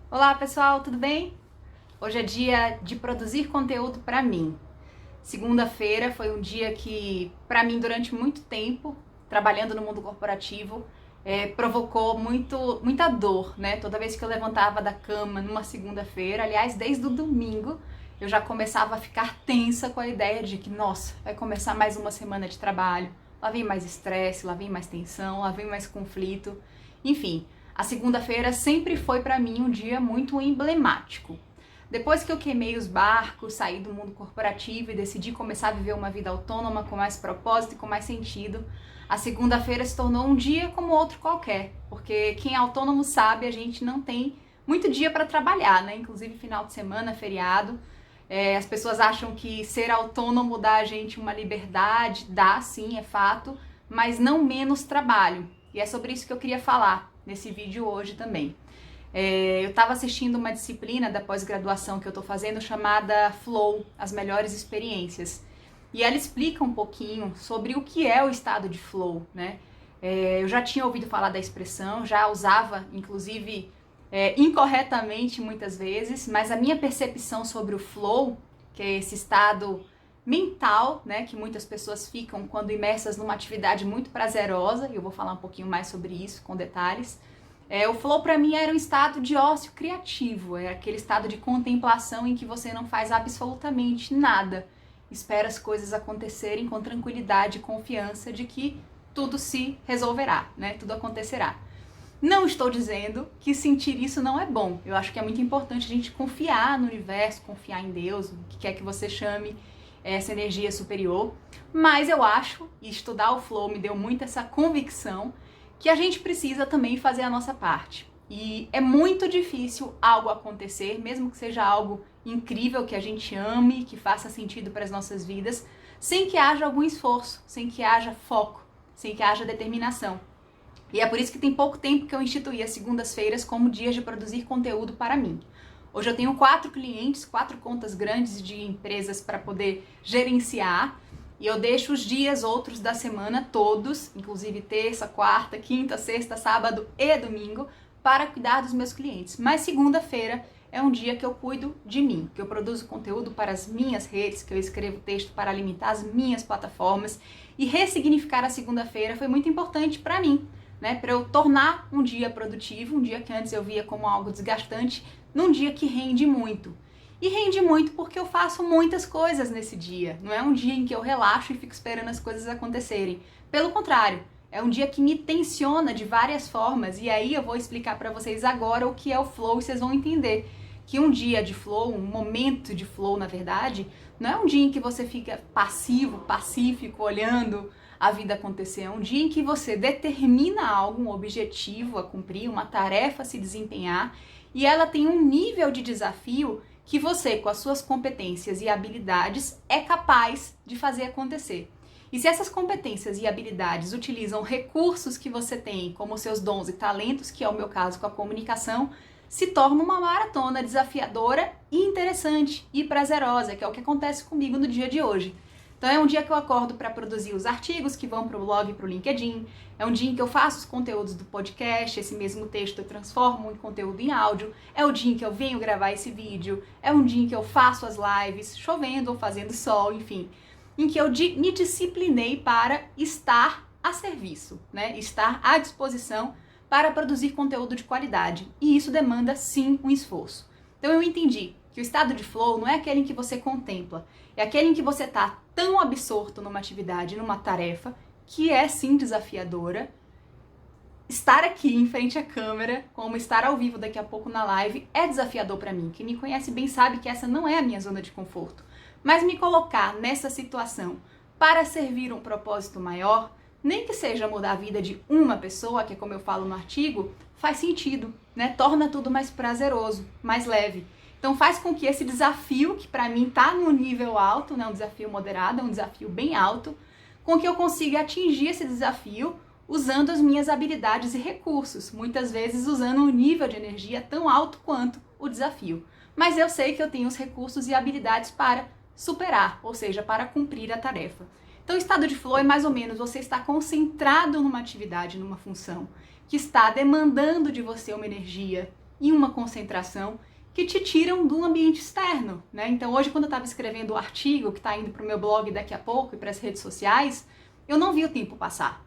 Olá pessoal, tudo bem? Hoje é dia de produzir conteúdo para mim. Segunda-feira foi um dia que, para mim, durante muito tempo, trabalhando no mundo corporativo, provocou muita dor, né? Toda vez que eu levantava da cama numa segunda-feira, aliás, desde o domingo, eu já começava a ficar tensa com a ideia de que, nossa, vai começar mais uma semana de trabalho, lá vem mais estresse, lá vem mais tensão, lá vem mais conflito, enfim. A segunda-feira sempre foi para mim um dia muito emblemático. Depois que eu queimei os barcos, saí do mundo corporativo e decidi começar a viver uma vida autônoma com mais propósito e com mais sentido, a segunda-feira se tornou um dia como outro qualquer, porque quem é autônomo sabe, a gente não tem muito dia para trabalhar, né? Inclusive final de semana, feriado. As pessoas acham que ser autônomo dá a gente uma liberdade, dá sim, é fato, mas não menos trabalho. E é sobre isso que eu queria falar nesse vídeo hoje também. Eu estava assistindo uma disciplina da pós-graduação que eu estou fazendo chamada Flow, as melhores experiências. E ela explica um pouquinho sobre o que é o estado de flow, né? Eu já tinha ouvido falar da expressão, já usava, inclusive, incorretamente muitas vezes, mas a minha percepção sobre o flow, que é esse estado mental, né, que muitas pessoas ficam quando imersas numa atividade muito prazerosa, e eu vou falar um pouquinho mais sobre isso com detalhes. O flow para mim era um estado de ócio criativo, é aquele estado de contemplação em que você não faz absolutamente nada, espera as coisas acontecerem com tranquilidade e confiança de que tudo se resolverá, né? Tudo acontecerá. Não estou dizendo que sentir isso não é bom. Eu acho que é muito importante a gente confiar no universo, confiar em Deus, o que quer que você chame essa energia superior. Mas eu acho, e estudar o flow me deu muito essa convicção, que a gente precisa também fazer a nossa parte. E é muito difícil algo acontecer, mesmo que seja algo incrível, que a gente ame, que faça sentido para as nossas vidas, sem que haja algum esforço, sem que haja foco, sem que haja determinação. E é por isso que tem pouco tempo que eu instituí as segundas-feiras como dias de produzir conteúdo para mim. Hoje eu tenho 4 clientes, 4 contas grandes de empresas para poder gerenciar, e eu deixo os dias outros da semana todos, inclusive terça, quarta, quinta, sexta, sábado e domingo, para cuidar dos meus clientes. Mas segunda-feira é um dia que eu cuido de mim, que eu produzo conteúdo para as minhas redes, que eu escrevo texto para alimentar as minhas plataformas, e ressignificar a segunda-feira foi muito importante para mim, né? Para eu tornar um dia produtivo, um dia que antes eu via como algo desgastante, num dia que rende muito. E rende muito porque eu faço muitas coisas nesse dia. Não é um dia em que eu relaxo e fico esperando as coisas acontecerem. Pelo contrário, é um dia que me tensiona de várias formas. E aí eu vou explicar para vocês agora o que é o flow e vocês vão entender que um dia de flow, um momento de flow, na verdade, não é um dia em que você fica passivo, pacífico, olhando a vida acontecer. É um dia em que você determina algo, um objetivo a cumprir, uma tarefa a se desempenhar, e ela tem um nível de desafio que você, com as suas competências e habilidades, é capaz de fazer acontecer. E se essas competências e habilidades utilizam recursos que você tem, como seus dons e talentos, que é o meu caso com a comunicação, se torna uma maratona desafiadora e interessante e prazerosa, que é o que acontece comigo no dia de hoje. Então é um dia que eu acordo para produzir os artigos que vão para o blog e para o LinkedIn, é um dia em que eu faço os conteúdos do podcast, esse mesmo texto eu transformo em conteúdo em áudio, é o dia em que eu venho gravar esse vídeo, é um dia em que eu faço as lives, chovendo ou fazendo sol, enfim, em que eu me disciplinei para estar a serviço, né? Estar à disposição para produzir conteúdo de qualidade, e isso demanda sim um esforço. Então eu entendi que o estado de flow não é aquele em que você contempla, é aquele em que você está tão absorto numa atividade, numa tarefa, que é sim desafiadora. Estar aqui em frente à câmera, como estar ao vivo daqui a pouco na live, é desafiador para mim. Quem me conhece bem sabe que essa não é a minha zona de conforto. Mas me colocar nessa situação para servir um propósito maior, nem que seja mudar a vida de uma pessoa, que é como eu falo no artigo, faz sentido, né? Torna tudo mais prazeroso, mais leve. Então faz com que esse desafio, que para mim está num nível alto, né, um desafio moderado, um desafio bem alto, com que eu consiga atingir esse desafio usando as minhas habilidades e recursos, muitas vezes usando um nível de energia tão alto quanto o desafio. Mas eu sei que eu tenho os recursos e habilidades para superar, ou seja, para cumprir a tarefa. Então o estado de flow é mais ou menos você estar concentrado numa atividade, numa função, que está demandando de você uma energia e uma concentração que te tiram do ambiente externo, né? Então hoje, quando eu estava escrevendo o artigo que está indo para o meu blog daqui a pouco e para as redes sociais, eu não vi o tempo passar.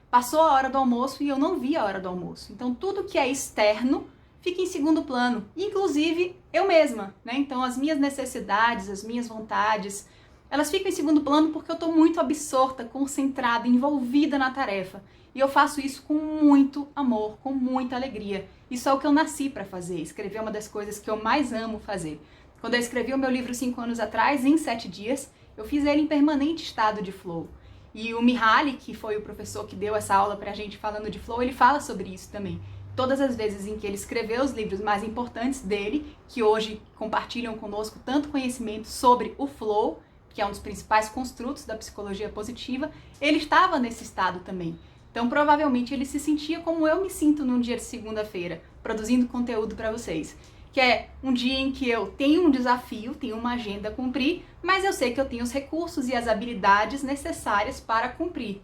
Passou a hora do almoço e eu não vi a hora do almoço. Então tudo que é externo fica em segundo plano, inclusive eu mesma, né? Então as minhas necessidades, as minhas vontades, elas ficam em segundo plano porque eu estou muito absorta, concentrada, envolvida na tarefa. E eu faço isso com muito amor, com muita alegria. Isso é o que eu nasci para fazer. Escrever é uma das coisas que eu mais amo fazer. Quando eu escrevi o meu livro 5 anos atrás, em 7 dias, eu fiz ele em permanente estado de flow. E o Mihaly, que foi o professor que deu essa aula pra gente falando de flow, ele fala sobre isso também. Todas as vezes em que ele escreveu os livros mais importantes dele, que hoje compartilham conosco tanto conhecimento sobre o flow, que é um dos principais construtos da psicologia positiva, ele estava nesse estado também. Então, provavelmente, ele se sentia como eu me sinto num dia de segunda-feira, produzindo conteúdo para vocês. Que é um dia em que eu tenho um desafio, tenho uma agenda a cumprir, mas eu sei que eu tenho os recursos e as habilidades necessárias para cumprir.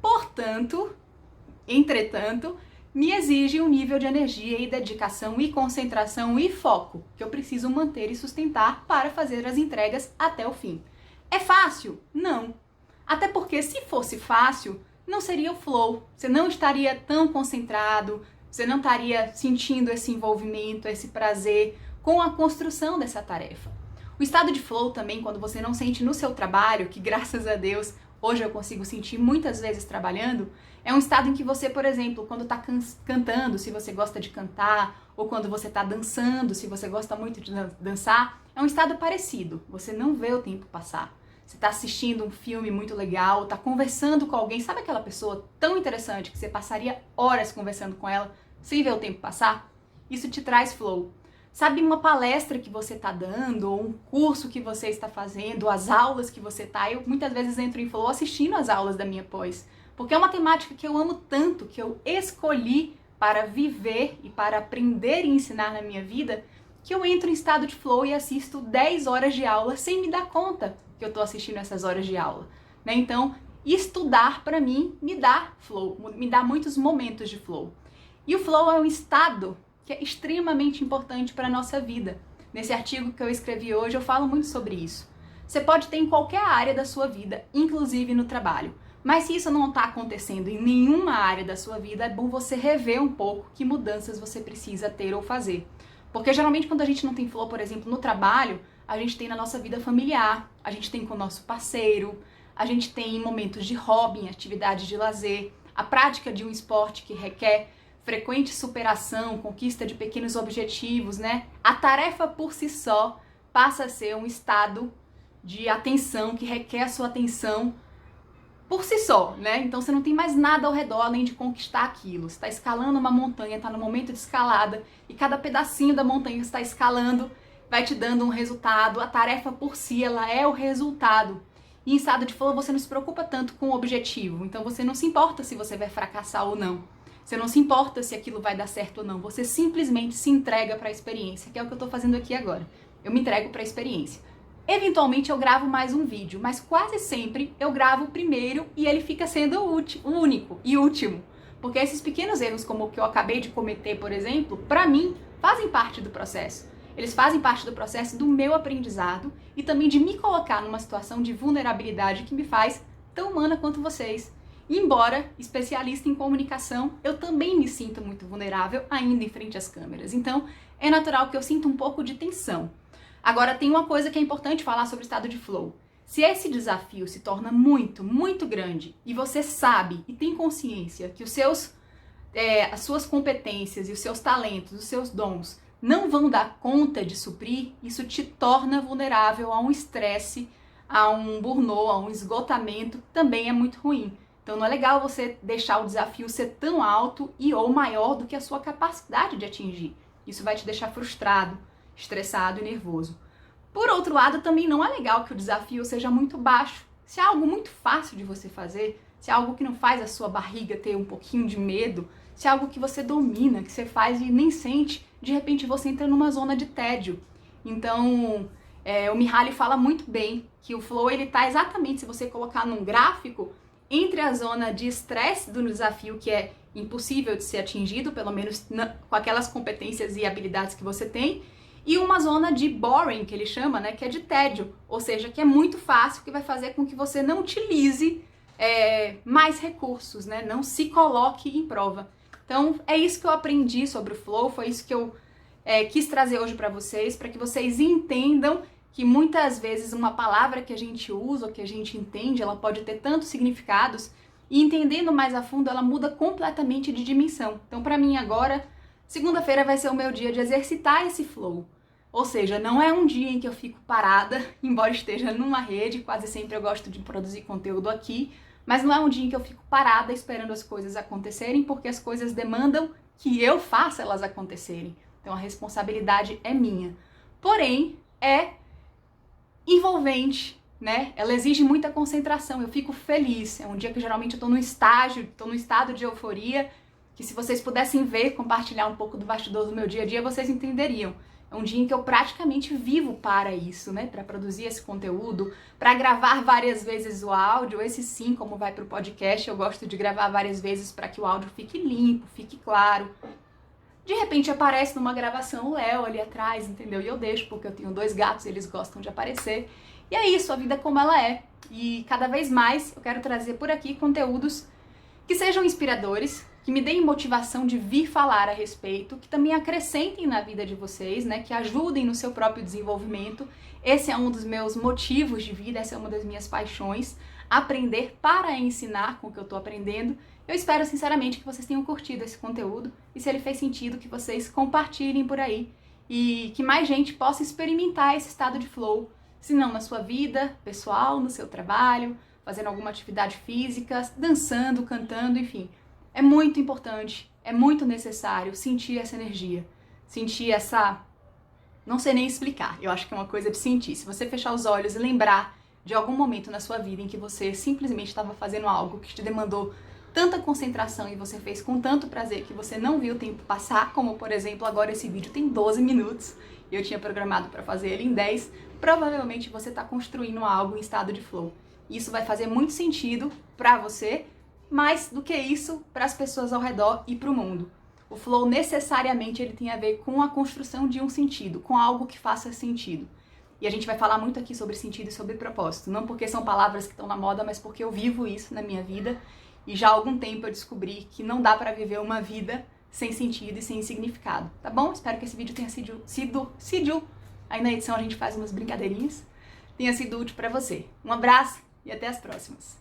Portanto, entretanto, me exige um nível de energia e dedicação e concentração e foco que eu preciso manter e sustentar para fazer as entregas até o fim. É fácil? Não. Até porque se fosse fácil, não seria o flow. Você não estaria tão concentrado, você não estaria sentindo esse envolvimento, esse prazer com a construção dessa tarefa. O estado de flow também, quando você não sente no seu trabalho, que graças a Deus hoje eu consigo sentir muitas vezes trabalhando, é um estado em que você, por exemplo, quando está cantando, se você gosta de cantar, ou quando você está dançando, se você gosta muito de dançar, é um estado parecido. Você não vê o tempo passar. Você está assistindo um filme muito legal, está conversando com alguém, sabe aquela pessoa tão interessante que você passaria horas conversando com ela sem ver o tempo passar? Isso te traz flow. Sabe uma palestra que você está dando, ou um curso que você está fazendo, as aulas que você está, eu muitas vezes entro em flow assistindo as aulas da minha pós, porque é uma temática que eu amo tanto, que eu escolhi para viver e para aprender e ensinar na minha vida, que eu entro em estado de flow e assisto 10 horas de aula sem me dar conta que eu estou assistindo essas horas de aula, né? Então, estudar para mim me dá flow, me dá muitos momentos de flow. E o flow é um estado que é extremamente importante para a nossa vida. Nesse artigo que eu escrevi hoje, eu falo muito sobre isso. Você pode ter em qualquer área da sua vida, inclusive no trabalho. Mas se isso não está acontecendo em nenhuma área da sua vida, é bom você rever um pouco que mudanças você precisa ter ou fazer. Porque geralmente quando a gente não tem flow, por exemplo, no trabalho, a gente tem na nossa vida familiar, a gente tem com o nosso parceiro, a gente tem em momentos de hobby, em atividades de lazer, a prática de um esporte que requer frequente superação, conquista de pequenos objetivos, né? A tarefa por si só passa a ser um estado de atenção que requer a sua atenção por si só, né? Então você não tem mais nada ao redor além de conquistar aquilo. Você está escalando uma montanha, está no momento de escalada e cada pedacinho da montanha que você está escalando vai te dando um resultado. A tarefa por si, ela é o resultado. E em estado de flow você não se preocupa tanto com o objetivo. Então você não se importa se você vai fracassar ou não. Você não se importa se aquilo vai dar certo ou não. Você simplesmente se entrega para a experiência, que é o que eu estou fazendo aqui agora. Eu me entrego para a experiência. Eventualmente eu gravo mais um vídeo, mas quase sempre eu gravo o primeiro e ele fica sendo o único e último. Porque esses pequenos erros, como o que eu acabei de cometer, por exemplo, para mim, fazem parte do processo. Eles fazem parte do processo do meu aprendizado e também de me colocar numa situação de vulnerabilidade que me faz tão humana quanto vocês. E embora especialista em comunicação, eu também me sinto muito vulnerável ainda em frente às câmeras. Então, é natural que eu sinta um pouco de tensão. Agora, tem uma coisa que é importante falar sobre o estado de flow. Se esse desafio se torna muito, muito grande e você sabe e tem consciência que as suas competências e os seus talentos, os seus dons não vão dar conta de suprir, isso te torna vulnerável a um estresse, a um burnout, a um esgotamento, que também é muito ruim. Então não é legal você deixar o desafio ser tão alto e ou maior do que a sua capacidade de atingir. Isso vai te deixar frustrado, estressado e nervoso. Por outro lado, também não é legal que o desafio seja muito baixo. Se é algo muito fácil de você fazer, se é algo que não faz a sua barriga ter um pouquinho de medo, se é algo que você domina, que você faz e nem sente, de repente você entra numa zona de tédio. Então, o Mihaly fala muito bem que o flow, ele tá exatamente, se você colocar num gráfico, entre a zona de estresse do desafio, que é impossível de ser atingido, pelo menos com aquelas competências e habilidades que você tem, e uma zona de boring, que ele chama, né, que é de tédio, ou seja, que é muito fácil, que vai fazer com que você não utilize mais recursos, né, não se coloque em prova. Então, é isso que eu aprendi sobre o flow, foi isso que eu quis trazer hoje para que vocês entendam que muitas vezes uma palavra que a gente usa ou que a gente entende, ela pode ter tantos significados, e entendendo mais a fundo, ela muda completamente de dimensão. Então, para mim agora, segunda-feira vai ser o meu dia de exercitar esse flow. Ou seja, não é um dia em que eu fico parada, embora esteja numa rede, quase sempre eu gosto de produzir conteúdo aqui, mas não é um dia em que eu fico parada esperando as coisas acontecerem, porque as coisas demandam que eu faça elas acontecerem. Então a responsabilidade é minha. Porém, é envolvente, né? Ela exige muita concentração, eu fico feliz. É um dia que geralmente eu tô no estado de euforia, que se vocês pudessem ver, compartilhar um pouco do bastidor do meu dia a dia, vocês entenderiam. É um dia em que eu praticamente vivo para isso, né? Para produzir esse conteúdo, para gravar várias vezes o áudio. Esse sim, como vai para o podcast, eu gosto de gravar várias vezes para que o áudio fique limpo, fique claro. De repente aparece numa gravação o Léo ali atrás, entendeu? E eu deixo, porque eu tenho 2 gatos, eles gostam de aparecer. E é isso, a vida como ela é. E cada vez mais eu quero trazer por aqui conteúdos que sejam inspiradores, que me deem motivação de vir falar a respeito, que também acrescentem na vida de vocês, né? Que ajudem no seu próprio desenvolvimento. Esse é um dos meus motivos de vida, essa é uma das minhas paixões, aprender para ensinar com o que eu tô aprendendo. Eu espero sinceramente que vocês tenham curtido esse conteúdo e se ele fez sentido, que vocês compartilhem por aí e que mais gente possa experimentar esse estado de flow, se não na sua vida pessoal, no seu trabalho, fazendo alguma atividade física, dançando, cantando, enfim. É muito importante, é muito necessário sentir essa energia, sentir essa... Não sei nem explicar, eu acho que é uma coisa de sentir. Se você fechar os olhos e lembrar de algum momento na sua vida em que você simplesmente estava fazendo algo que te demandou tanta concentração e você fez com tanto prazer que você não viu o tempo passar, como por exemplo agora esse vídeo tem 12 minutos e eu tinha programado para fazer ele em 10, provavelmente você está construindo algo em estado de flow. Isso vai fazer muito sentido para você, mais do que isso para as pessoas ao redor e para o mundo. O flow necessariamente ele tem a ver com a construção de um sentido, com algo que faça sentido. E a gente vai falar muito aqui sobre sentido e sobre propósito, não porque são palavras que estão na moda, mas porque eu vivo isso na minha vida. E já há algum tempo eu descobri que não dá pra viver uma vida sem sentido e sem significado, tá bom? Espero que esse vídeo tenha sido aí na edição a gente faz umas brincadeirinhas, tenha sido útil pra você. Um abraço e até as próximas.